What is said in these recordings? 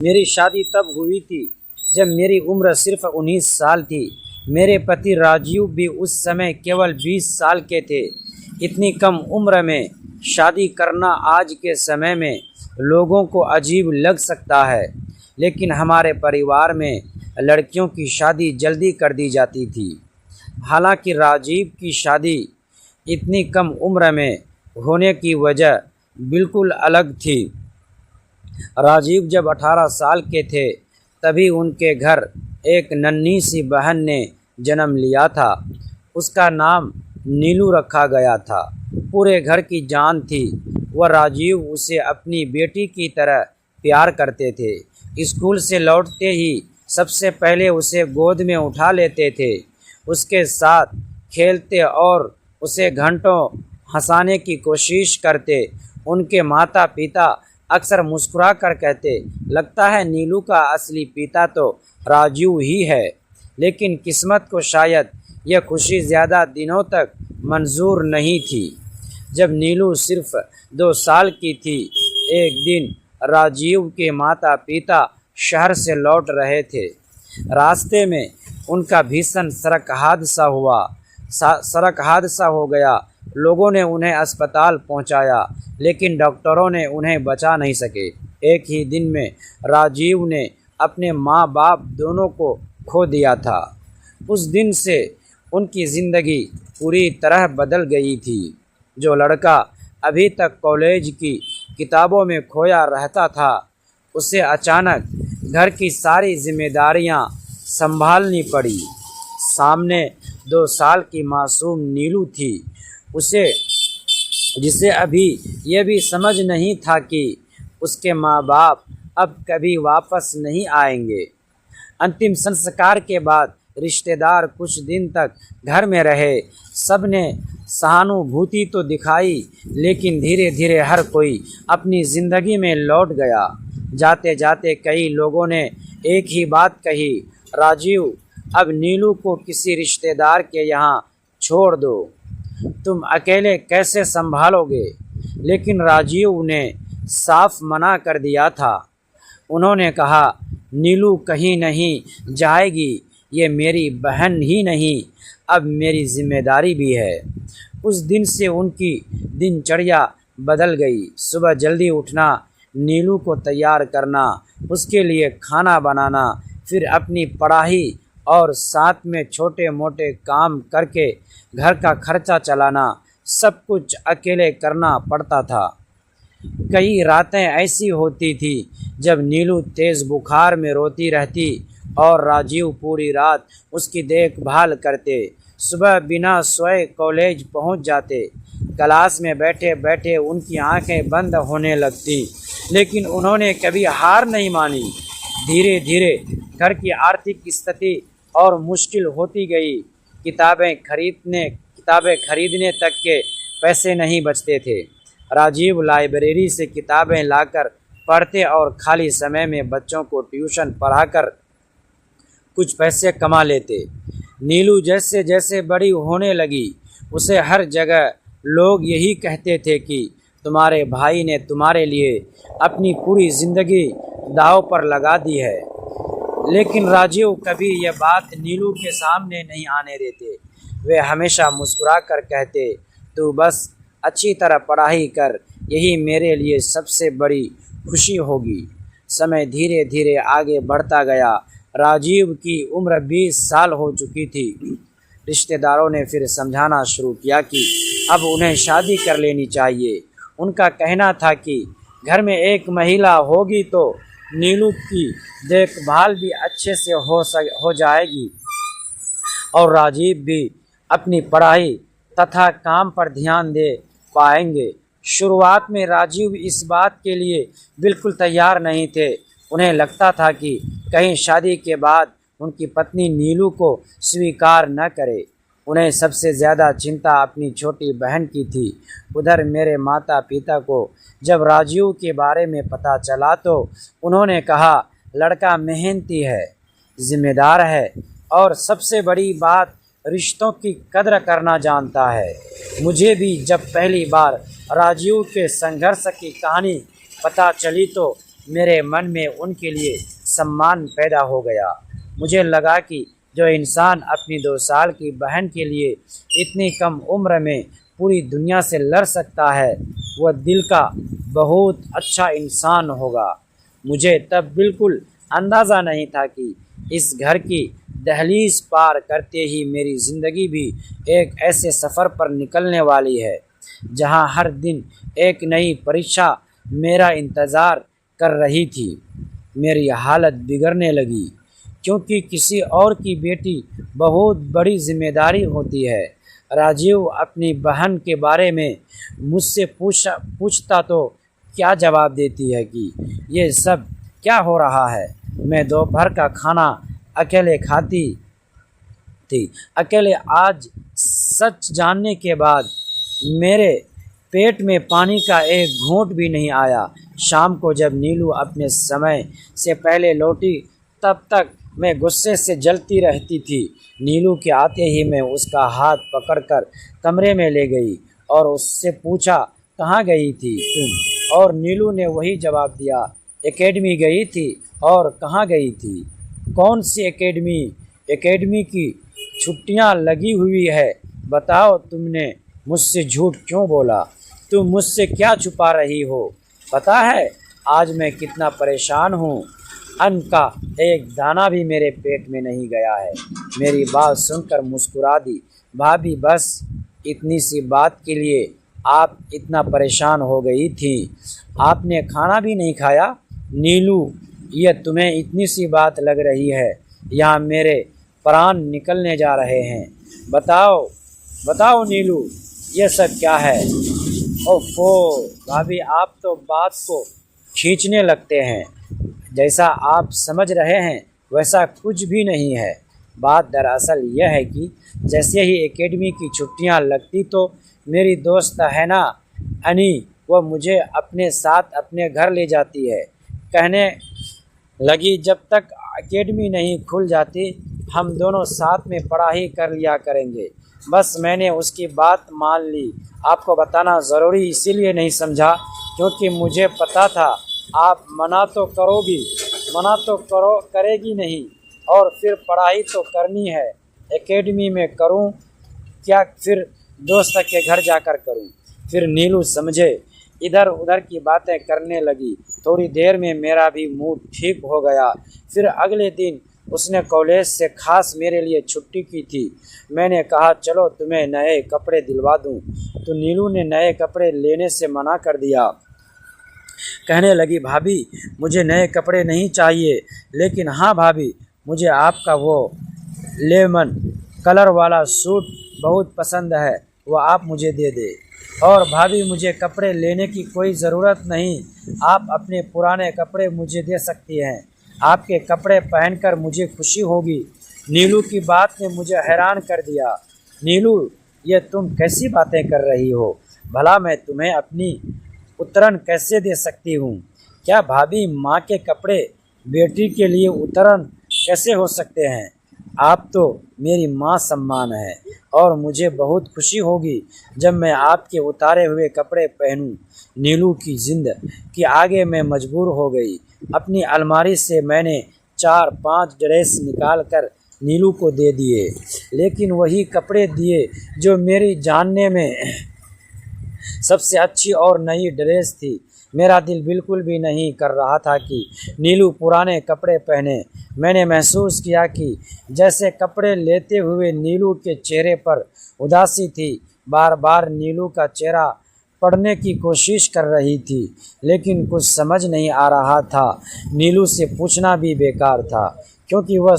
मेरी शादी तब हुई थी जब मेरी उम्र सिर्फ 19 साल थी। मेरे पति राजीव भी उस समय केवल 20 साल के थे। इतनी कम उम्र में शादी करना आज के समय में लोगों को अजीब लग सकता है, लेकिन हमारे परिवार में लड़कियों की शादी जल्दी कर दी जाती थी। हालांकि राजीव की शादी इतनी कम उम्र में होने की वजह बिल्कुल अलग थी। राजीव जब 18 साल के थे तभी उनके घर एक नन्ही सी बहन ने जन्म लिया था। उसका नाम नीलू रखा गया था। पूरे घर की जान थी। वह राजीव उसे अपनी बेटी की तरह प्यार करते थे। स्कूल से लौटते ही सबसे पहले उसे गोद में उठा लेते थे, उसके साथ खेलते और उसे घंटों हंसाने की कोशिश करते। उनके माता पिता अक्सर मुस्कुरा कर कहते, लगता है नीलू का असली पिता तो राजीव ही है। लेकिन किस्मत को शायद यह खुशी ज़्यादा दिनों तक मंजूर नहीं थी। जब नीलू सिर्फ 2 साल की थी, एक दिन राजीव के माता पिता शहर से लौट रहे थे। रास्ते में उनका भीषण सड़क हादसा हो गया। लोगों ने उन्हें अस्पताल पहुंचाया, लेकिन डॉक्टरों ने उन्हें बचा नहीं सके। एक ही दिन में राजीव ने अपने माँ बाप दोनों को खो दिया था। उस दिन से उनकी ज़िंदगी पूरी तरह बदल गई थी। जो लड़का अभी तक कॉलेज की किताबों में खोया रहता था, उसे अचानक घर की सारी जिम्मेदारियां संभालनी पड़ी। सामने 2 साल की मासूम नीलू थी, जिसे अभी यह भी समझ नहीं था कि उसके माँ बाप अब कभी वापस नहीं आएंगे। अंतिम संस्कार के बाद रिश्तेदार कुछ दिन तक घर में रहे। सब ने सहानुभूति तो दिखाई, लेकिन धीरे धीरे हर कोई अपनी ज़िंदगी में लौट गया। जाते जाते कई लोगों ने एक ही बात कही, राजीव अब नीलू को किसी रिश्तेदार के यहाँ छोड़ दो, तुम अकेले कैसे संभालोगे। लेकिन राजीव ने साफ मना कर दिया था। उन्होंने कहा, नीलू कहीं नहीं जाएगी, ये मेरी बहन ही नहीं, अब मेरी जिम्मेदारी भी है। उस दिन से उनकी दिनचर्या बदल गई। सुबह जल्दी उठना, नीलू को तैयार करना, उसके लिए खाना बनाना, फिर अपनी पढ़ाई और साथ में छोटे मोटे काम करके घर का खर्चा चलाना, सब कुछ अकेले करना पड़ता था। कई रातें ऐसी होती थी जब नीलू तेज़ बुखार में रोती रहती और राजीव पूरी रात उसकी देखभाल करते। सुबह बिना सोए कॉलेज पहुंच जाते। क्लास में बैठे बैठे उनकी आंखें बंद होने लगती, लेकिन उन्होंने कभी हार नहीं मानी। धीरे धीरे घर की आर्थिक स्थिति और मुश्किल होती गई। किताबें खरीदने तक के पैसे नहीं बचते थे। राजीव लाइब्रेरी से किताबें लाकर पढ़ते और खाली समय में बच्चों को ट्यूशन पढ़ाकर कुछ पैसे कमा लेते। नीलू जैसे जैसे बड़ी होने लगी, उसे हर जगह लोग यही कहते थे कि तुम्हारे भाई ने तुम्हारे लिए अपनी पूरी ज़िंदगी दांव पर लगा दी है। लेकिन राजीव कभी यह बात नीलू के सामने नहीं आने देते। वे हमेशा मुस्कुरा कर कहते, तू बस अच्छी तरह पढ़ाई कर, यही मेरे लिए सबसे बड़ी खुशी होगी। समय धीरे धीरे आगे बढ़ता गया। राजीव की उम्र 20 साल हो चुकी थी। रिश्तेदारों ने फिर समझाना शुरू किया कि अब उन्हें शादी कर लेनी चाहिए। उनका कहना था कि घर में एक महिला होगी तो नीलू की देखभाल भी अच्छे से हो जाएगी और राजीव भी अपनी पढ़ाई तथा काम पर ध्यान दे पाएंगे। शुरुआत में राजीव इस बात के लिए बिल्कुल तैयार नहीं थे। उन्हें लगता था कि कहीं शादी के बाद उनकी पत्नी नीलू को स्वीकार न करे। उन्हें सबसे ज़्यादा चिंता अपनी छोटी बहन की थी। उधर मेरे माता पिता को जब राजीव के बारे में पता चला तो उन्होंने कहा, लड़का मेहनती है, जिम्मेदार है और सबसे बड़ी बात रिश्तों की कद्र करना जानता है। मुझे भी जब पहली बार राजीव के संघर्ष की कहानी पता चली तो मेरे मन में उनके लिए सम्मान पैदा हो गया। मुझे लगा कि जो इंसान अपनी 2 साल की बहन के लिए इतनी कम उम्र में पूरी दुनिया से लड़ सकता है, वह दिल का बहुत अच्छा इंसान होगा। मुझे तब बिल्कुल अंदाज़ा नहीं था कि इस घर की दहलीज पार करते ही मेरी ज़िंदगी भी एक ऐसे सफ़र पर निकलने वाली है जहां हर दिन एक नई परीक्षा मेरा इंतज़ार कर रही थी। मेरी हालत बिगड़ने लगी क्योंकि किसी और की बेटी बहुत बड़ी जिम्मेदारी होती है। राजीव अपनी बहन के बारे में मुझसे पूछता तो क्या जवाब देती है कि ये सब क्या हो रहा है। मैं दोपहर का खाना अकेले खाती थी। अकेले आज सच जानने के बाद मेरे पेट में पानी का एक घूंट भी नहीं आया। शाम को जब नीलू अपने समय से पहले लौटी तब तक मैं गुस्से से जलती रहती थी। नीलू के आते ही मैं उसका हाथ पकड़कर कमरे में ले गई और उससे पूछा, कहाँ गई थी तुम? और नीलू ने वही जवाब दिया, एकेडमी गई थी। और कहाँ गई थी? कौन सी एकेडमी? एकेडमी की छुट्टियां लगी हुई है। बताओ, तुमने मुझसे झूठ क्यों बोला? तुम मुझसे क्या छुपा रही हो? पता है आज मैं कितना परेशान हूँ। अन्न का एक दाना भी मेरे पेट में नहीं गया है। मेरी बात सुनकर मुस्कुरा दी। भाभी, बस इतनी सी बात के लिए आप इतना परेशान हो गई थी? आपने खाना भी नहीं खाया? नीलू, ये तुम्हें इतनी सी बात लग रही है? यहाँ मेरे प्राण निकलने जा रहे हैं। बताओ बताओ नीलू, ये सब क्या है? ओफो भाभी, आप तो बात को खींचने लगते हैं। जैसा आप समझ रहे हैं वैसा कुछ भी नहीं है। बात दरअसल यह है कि जैसे ही एकेडमी की छुट्टियां लगती तो मेरी दोस्त है ना अनी, वह मुझे अपने साथ अपने घर ले जाती है। कहने लगी, जब तक एकेडमी नहीं खुल जाती हम दोनों साथ में पढ़ाई कर लिया करेंगे। बस मैंने उसकी बात मान ली। आपको बताना ज़रूरी इसीलिए नहीं समझा क्योंकि मुझे पता था आप मना तो करेगी नहीं, और फिर पढ़ाई तो करनी है। एकेडमी में करूं क्या फिर दोस्त के घर जाकर करूं? फिर नीलू समझे इधर उधर की बातें करने लगी। थोड़ी देर में मेरा भी मूड ठीक हो गया। फिर अगले दिन उसने कॉलेज से खास मेरे लिए छुट्टी की थी। मैंने कहा, चलो तुम्हें नए कपड़े दिलवा दूं, तो नीलू ने नए कपड़े लेने से मना कर दिया। कहने लगी, भाभी मुझे नए कपड़े नहीं चाहिए, लेकिन हाँ भाभी, मुझे आपका वो लेमन कलर वाला सूट बहुत पसंद है, वो आप मुझे दे दे। और भाभी, मुझे कपड़े लेने की कोई ज़रूरत नहीं, आप अपने पुराने कपड़े मुझे दे सकती हैं। आपके कपड़े पहनकर मुझे खुशी होगी। नीलू की बात ने मुझे हैरान कर दिया। नीलू, ये तुम कैसी बातें कर रही हो? भला मैं तुम्हें अपनी उतरन कैसे दे सकती हूँ? क्या भाभी, माँ के कपड़े बेटी के लिए उतरन कैसे हो सकते हैं? आप तो मेरी माँ सम्मान है और मुझे बहुत खुशी होगी जब मैं आपके उतारे हुए कपड़े पहनूं। नीलू की जिद कि आगे मैं मजबूर हो गई। अपनी अलमारी से मैंने 4-5 ड्रेस निकाल कर नीलू को दे दिए, लेकिन वही कपड़े दिए जो मेरी जानने में सबसे अच्छी और नई ड्रेस थी। मेरा दिल बिल्कुल भी नहीं कर रहा था कि नीलू पुराने कपड़े पहने। मैंने महसूस किया कि जैसे कपड़े लेते हुए नीलू के चेहरे पर उदासी थी। बार बार नीलू का चेहरा पढ़ने की कोशिश कर रही थी, लेकिन कुछ समझ नहीं आ रहा था। नीलू से पूछना भी बेकार था क्योंकि वह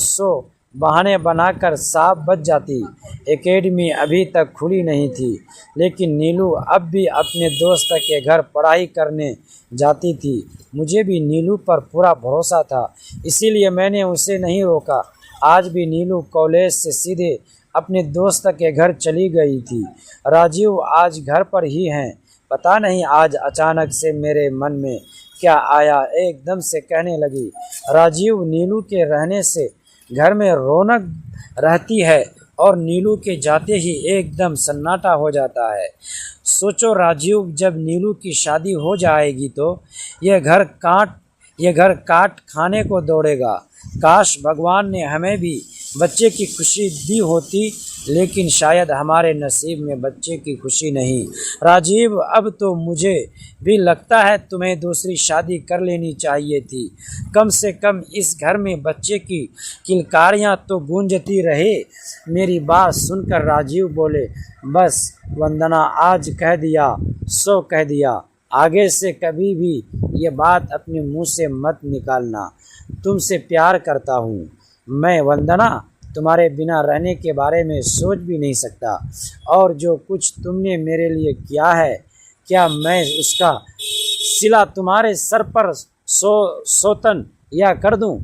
बहाने बनाकर साफ बच जाती। एकेडमी अभी तक खुली नहीं थी, लेकिन नीलू अब भी अपने दोस्त के घर पढ़ाई करने जाती थी। मुझे भी नीलू पर पूरा भरोसा था, इसीलिए मैंने उसे नहीं रोका। आज भी नीलू कॉलेज से सीधे अपने दोस्त के घर चली गई थी। राजीव आज घर पर ही हैं। पता नहीं आज अचानक से मेरे मन में क्या आया, एकदम से कहने लगी, राजीव, नीलू के रहने से घर में रौनक रहती है और नीलू के जाते ही एकदम सन्नाटा हो जाता है। सोचो राजीव, जब नीलू की शादी हो जाएगी तो ये घर काट खाने को दौड़ेगा। काश भगवान ने हमें भी बच्चे की खुशी दी होती, लेकिन शायद हमारे नसीब में बच्चे की खुशी नहीं। राजीव, अब तो मुझे भी लगता है तुम्हें दूसरी शादी कर लेनी चाहिए थी। कम से कम इस घर में बच्चे की किलकारियाँ तो गूंजती रहे। मेरी बात सुनकर राजीव बोले, बस वंदना, आज कह दिया सो कह दिया। आगे से कभी भी ये बात अपने मुंह से मत निकालना। तुमसे प्यार करता हूँ मैं वंदना, तुम्हारे बिना रहने के बारे में सोच भी नहीं सकता। और जो कुछ तुमने मेरे लिए किया है, क्या मैं उसका सिला तुम्हारे सर पर सोतन या कर दूं?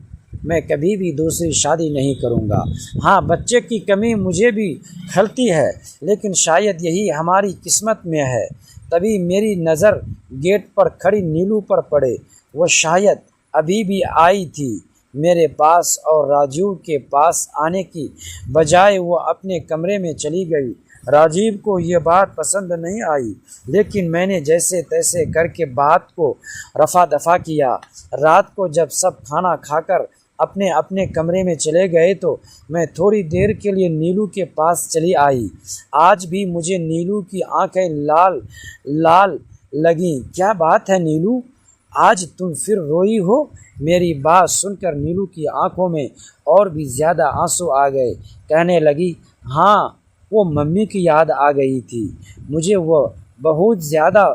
मैं कभी भी दूसरी शादी नहीं करूंगा। हाँ, बच्चे की कमी मुझे भी खलती है, लेकिन शायद यही हमारी किस्मत में है। तभी मेरी नज़र गेट पर खड़ी नीलू पर पड़े। वो शायद अभी भी आई थी मेरे पास, और राजीव के पास आने की बजाय वो अपने कमरे में चली गई। राजीव को ये बात पसंद नहीं आई, लेकिन मैंने जैसे तैसे करके बात को रफा दफा किया। रात को जब सब खाना खाकर अपने अपने कमरे में चले गए तो मैं थोड़ी देर के लिए नीलू के पास चली आई। आज भी मुझे नीलू की आंखें लाल लाल लगीं। क्या बात है नीलू, आज तुम फिर रोई हो? मेरी बात सुनकर नीलू की आंखों में और भी ज़्यादा आंसू आ गए। कहने लगी, हाँ, वो मम्मी की याद आ गई थी मुझे। वो बहुत ज़्यादा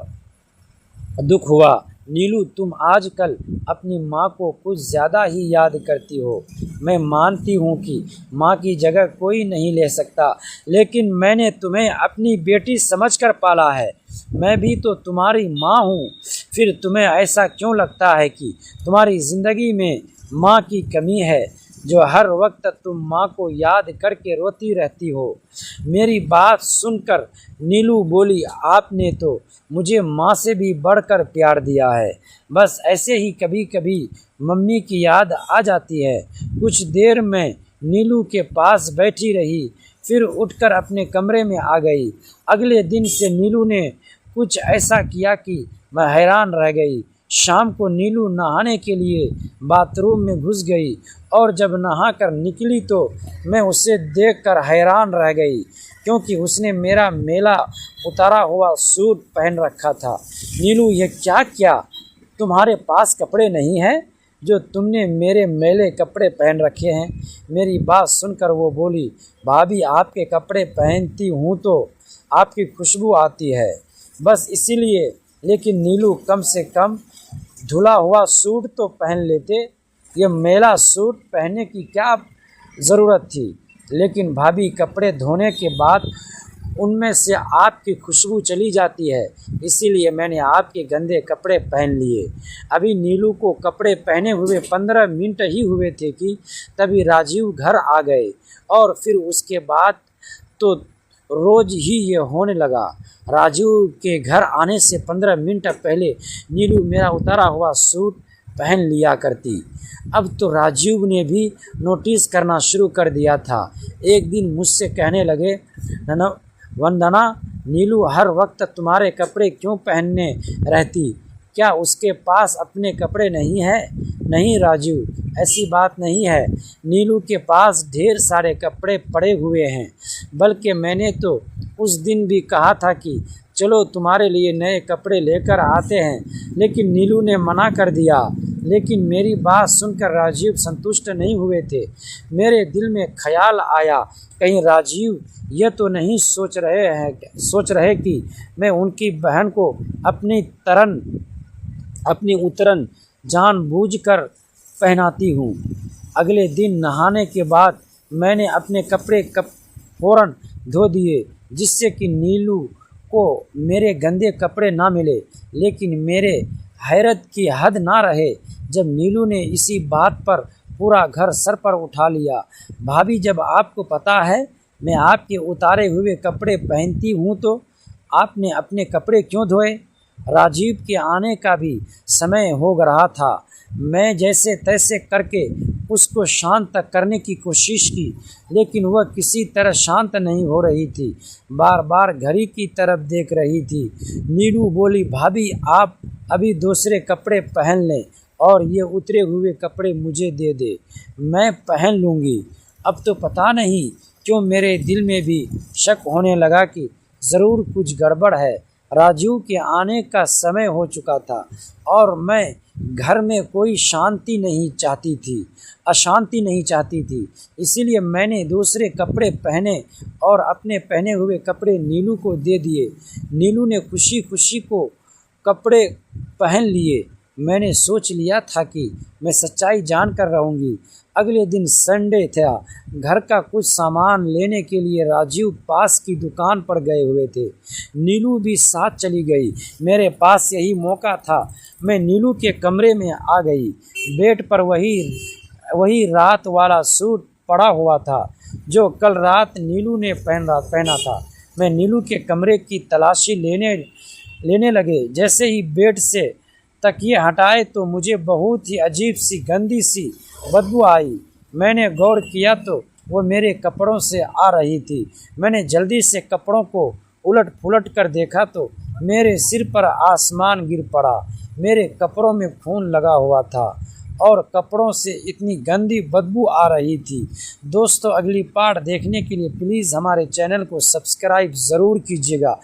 दुख हुआ। नीलू, तुम आजकल अपनी माँ को कुछ ज़्यादा ही याद करती हो। मैं मानती हूँ कि माँ की जगह कोई नहीं ले सकता, लेकिन मैंने तुम्हें अपनी बेटी समझकर पाला है। मैं भी तो तुम्हारी माँ हूँ। फिर तुम्हें ऐसा क्यों लगता है कि तुम्हारी ज़िंदगी में माँ की कमी है, जो हर वक्त तुम माँ को याद करके रोती रहती हो? मेरी बात सुनकर नीलू बोली, आपने तो मुझे माँ से भी बढ़कर प्यार दिया है। बस ऐसे ही कभी कभी मम्मी की याद आ जाती है। कुछ देर में नीलू के पास बैठी रही, फिर उठकर अपने कमरे में आ गई। अगले दिन से नीलू ने कुछ ऐसा किया कि मैं हैरान रह गई। शाम को नीलू नहाने के लिए बाथरूम में घुस गई, और जब नहाकर निकली तो मैं उसे देखकर हैरान रह गई, क्योंकि उसने मेरा मेला उतारा हुआ सूट पहन रखा था। नीलू, ये क्या किया? तुम्हारे पास कपड़े नहीं हैं जो तुमने मेरे मैले कपड़े पहन रखे हैं? मेरी बात सुनकर वो बोली, भाभी, आपके कपड़े पहनती हूँ तो आपकी खुशबू आती है, बस इसीलिए। लेकिन नीलू, कम से कम धुला हुआ सूट तो पहन लेते। ये मेला सूट पहनने की क्या ज़रूरत थी? लेकिन भाभी, कपड़े धोने के बाद उनमें से आपकी खुशबू चली जाती है, इसीलिए मैंने आपके गंदे कपड़े पहन लिए। अभी नीलू को कपड़े पहने हुए 15 मिनट ही हुए थे कि तभी राजीव घर आ गए, और फिर उसके बाद तो रोज़ ही ये होने लगा। राजीव के घर आने से 15 मिनट पहले नीलू मेरा उतारा हुआ सूट पहन लिया करती। अब तो राजीव ने भी नोटिस करना शुरू कर दिया था। एक दिन मुझसे कहने लगे, वंदना, नीलू हर वक्त तुम्हारे कपड़े क्यों पहनने रहती? क्या उसके पास अपने कपड़े नहीं है? नहीं राजीव, ऐसी बात नहीं है। नीलू के पास ढेर सारे कपड़े पड़े हुए हैं। बल्कि मैंने तो उस दिन भी कहा था कि चलो तुम्हारे लिए नए कपड़े लेकर आते हैं, लेकिन नीलू ने मना कर दिया। लेकिन मेरी बात सुनकर राजीव संतुष्ट नहीं हुए थे। मेरे दिल में ख्याल आया, कहीं राजीव यह तो नहीं सोच रहे कि मैं उनकी बहन को अपनी उतरन जानबूझकर पहनाती हूँ। अगले दिन नहाने के बाद मैंने अपने कपड़े फ़ौरन धो दिए, जिससे कि नीलू को मेरे गंदे कपड़े ना मिले। लेकिन मेरे हैरत की हद ना रहे जब नीलू ने इसी बात पर पूरा घर सर पर उठा लिया। भाभी, जब आपको पता है मैं आपके उतारे हुए कपड़े पहनती हूँ तो आपने अपने कपड़े क्यों धोए? राजीव के आने का भी समय हो रहा था। मैं जैसे तैसे करके उसको शांत करने की कोशिश की, लेकिन वह किसी तरह शांत नहीं हो रही थी। बार बार घड़ी की तरफ देख रही थी। नीलू बोली, भाभी, आप अभी दूसरे कपड़े पहन लें और ये उतरे हुए कपड़े मुझे दे दे, मैं पहन लूँगी। अब तो पता नहीं क्यों मेरे दिल में भी शक होने लगा कि ज़रूर कुछ गड़बड़ है। राजू के आने का समय हो चुका था और मैं घर में कोई अशांति नहीं चाहती थी। इसीलिए मैंने दूसरे कपड़े पहने और अपने पहने हुए कपड़े नीलू को दे दिए। नीलू ने खुशी खुशी को कपड़े पहन लिए। मैंने सोच लिया था कि मैं सच्चाई जानकर रहूँगी। अगले दिन संडे था। घर का कुछ सामान लेने के लिए राजीव पास की दुकान पर गए हुए थे। नीलू भी साथ चली गई। मेरे पास यही मौका था। मैं नीलू के कमरे में आ गई। बेड पर वही रात वाला सूट पड़ा हुआ था जो कल रात नीलू ने पहना था। मैं नीलू के कमरे की तलाशी लेने लगे। जैसे ही बेड से तकिए हटाए तो मुझे बहुत ही अजीब सी गंदी सी बदबू आई। मैंने गौर किया तो वो मेरे कपड़ों से आ रही थी। मैंने जल्दी से कपड़ों को उलट पुलट कर देखा तो मेरे सिर पर आसमान गिर पड़ा। मेरे कपड़ों में खून लगा हुआ था और कपड़ों से इतनी गंदी बदबू आ रही थी। दोस्तों, अगली पार्ट देखने के लिए प्लीज़ हमारे चैनल को सब्सक्राइब ज़रूर कीजिएगा।